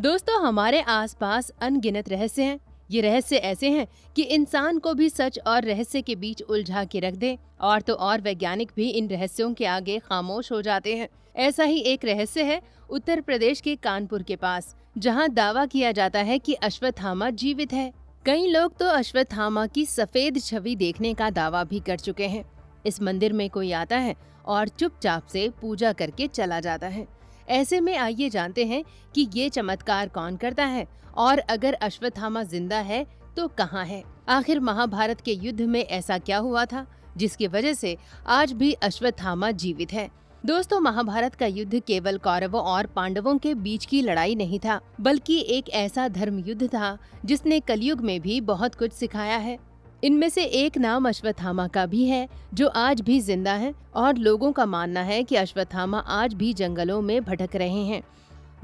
दोस्तों, हमारे आसपास अनगिनत रहस्य हैं। ये रहस्य ऐसे हैं कि इंसान को भी सच और रहस्य के बीच उलझा के रख दे। और तो और वैज्ञानिक भी इन रहस्यों के आगे खामोश हो जाते हैं। ऐसा ही एक रहस्य है उत्तर प्रदेश के कानपुर के पास, जहां दावा किया जाता है कि अश्वत्थामा जीवित है। कई लोग तो अश्वत्थामा की सफेद छवि देखने का दावा भी कर चुके हैं। इस मंदिर में कोई आता है और चुपचाप से पूजा करके चला जाता है। ऐसे में आइए जानते हैं कि ये चमत्कार कौन करता है और अगर अश्वत्थामा जिंदा है तो कहाँ है। आखिर महाभारत के युद्ध में ऐसा क्या हुआ था जिसकी वजह से आज भी अश्वत्थामा जीवित है। दोस्तों, महाभारत का युद्ध केवल कौरवों और पांडवों के बीच की लड़ाई नहीं था, बल्कि एक ऐसा धर्म युद्ध था जिसने कलयुग में भी बहुत कुछ सिखाया है। इनमें से एक नाम अश्वत्थामा का भी है, जो आज भी जिंदा है और लोगों का मानना है कि अश्वत्थामा आज भी जंगलों में भटक रहे हैं।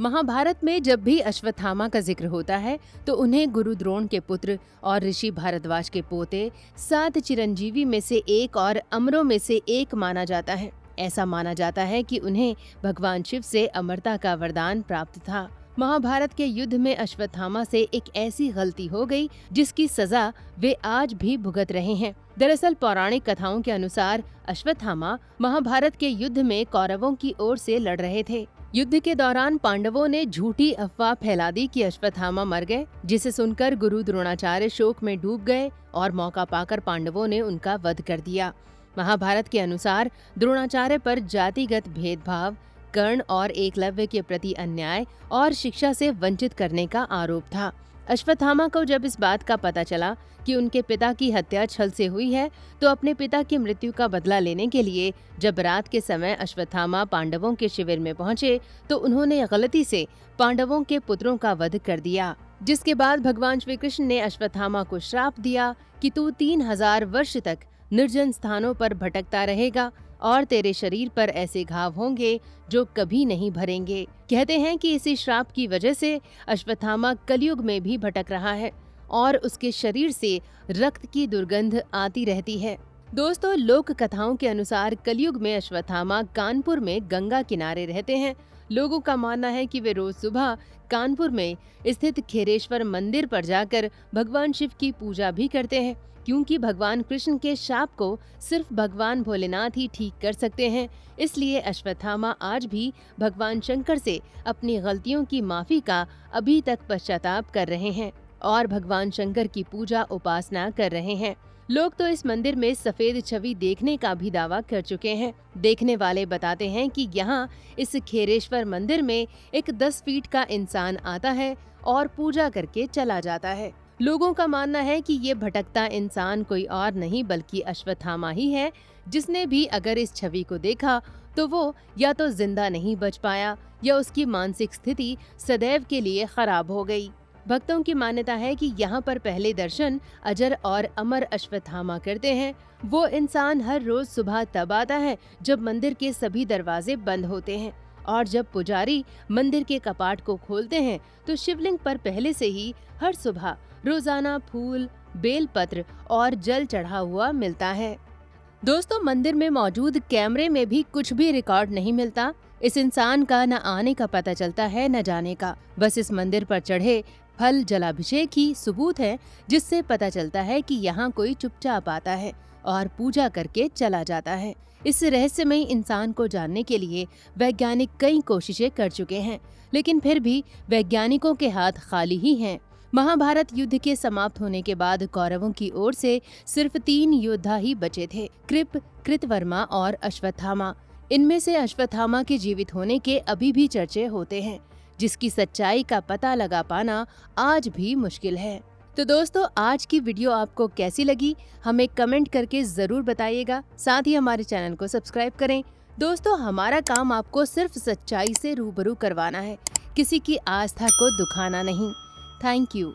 महाभारत में जब भी अश्वत्थामा का जिक्र होता है तो उन्हें गुरु द्रोण के पुत्र और ऋषि भारद्वाज के पोते, 7 चिरंजीवी में से एक और अमरों में से एक माना जाता है। ऐसा माना जाता है कि उन्हें भगवान शिव से अमरता का वरदान प्राप्त था। महाभारत के युद्ध में अश्वत्थामा से एक ऐसी गलती हो गई जिसकी सजा वे आज भी भुगत रहे हैं। दरअसल पौराणिक कथाओं के अनुसार अश्वत्थामा महाभारत के युद्ध में कौरवों की ओर से लड़ रहे थे। युद्ध के दौरान पांडवों ने झूठी अफवाह फैला दी कि अश्वत्थामा मर गए, जिसे सुनकर गुरु द्रोणाचार्य शोक में डूब गए और मौका पाकर पांडवों ने उनका वध कर दिया। महाभारत के अनुसार द्रोणाचार्य पर जातिगत भेदभाव, कर्ण और एकलव्य के प्रति अन्याय और शिक्षा से वंचित करने का आरोप था। अश्वत्थामा को जब इस बात का पता चला कि उनके पिता की हत्या छल से हुई है, तो अपने पिता की मृत्यु का बदला लेने के लिए जब रात के समय अश्वत्थामा पांडवों के शिविर में पहुंचे तो उन्होंने गलती से पांडवों के पुत्रों का वध कर दिया। जिसके बाद भगवान श्री कृष्ण ने अश्वत्थामा को श्राप दिया कि तू 3000 वर्ष तक निर्जन स्थानों पर भटकता रहेगा और तेरे शरीर पर ऐसे घाव होंगे जो कभी नहीं भरेंगे। कहते हैं कि इसी श्राप की वजह से अश्वत्थामा कलयुग में भी भटक रहा है और उसके शरीर से रक्त की दुर्गंध आती रहती है। दोस्तों, लोक कथाओं के अनुसार कलयुग में अश्वत्थामा कानपुर में गंगा किनारे रहते हैं। लोगों का मानना है कि वे रोज सुबह कानपुर में स्थित खेरेश्वर मंदिर पर जाकर भगवान शिव की पूजा भी करते हैं, क्योंकि भगवान कृष्ण के शाप को सिर्फ भगवान भोलेनाथ ही ठीक कर सकते हैं। इसलिए अश्वत्थामा आज भी भगवान शंकर से अपनी गलतियों की माफी का अभी तक पश्चाताप कर रहे हैं और भगवान शंकर की पूजा उपासना कर रहे हैं। लोग तो इस मंदिर में सफेद छवि देखने का भी दावा कर चुके हैं। देखने वाले बताते हैं कि यहाँ इस खेरेश्वर मंदिर में एक 10 फीट का इंसान आता है और पूजा करके चला जाता है। लोगों का मानना है कि ये भटकता इंसान कोई और नहीं बल्कि अश्वत्थामा ही है, जिसने भी अगर इस छवि को देखा तो वो या तो जिंदा नहीं बच पाया या उसकी मानसिक स्थिति सदैव के लिए खराब हो गई। भक्तों की मान्यता है कि यहाँ पर पहले दर्शन अजर और अमर अश्वत्थामा करते हैं। वो इंसान हर रोज सुबह तब आता है जब मंदिर के सभी दरवाजे बंद होते हैं और जब पुजारी मंदिर के कपाट को खोलते हैं तो शिवलिंग पर पहले से ही हर सुबह रोजाना फूल, बेलपत्र और जल चढ़ा हुआ मिलता है। दोस्तों, मंदिर में मौजूद कैमरे में भी कुछ भी रिकॉर्ड नहीं मिलता। इस इंसान का न आने का पता चलता है न जाने का। बस इस मंदिर पर चढ़े फल जलाभिषेक ही सबूत है, जिससे पता चलता है कि यहाँ कोई चुपचाप आता है और पूजा करके चला जाता है। इस रहस्यमयी इंसान को जानने के लिए वैज्ञानिक कई कोशिशें कर चुके हैं, लेकिन फिर भी वैज्ञानिकों के हाथ खाली ही हैं। महाभारत युद्ध के समाप्त होने के बाद कौरवों की ओर से सिर्फ 3 योद्धा ही बचे थे, कृप, कृतवर्मा और अश्वत्थामा। इनमें से अश्वत्थामा के जीवित होने के अभी भी चर्चे होते हैं, जिसकी सच्चाई का पता लगा पाना आज भी मुश्किल है। तो दोस्तों, आज की वीडियो आपको कैसी लगी हमें कमेंट करके जरूर बताइएगा। साथ ही हमारे चैनल को सब्सक्राइब करें। दोस्तों, हमारा काम आपको सिर्फ सच्चाई से रूबरू करवाना है, किसी की आस्था को दुखाना नहीं। Thank you.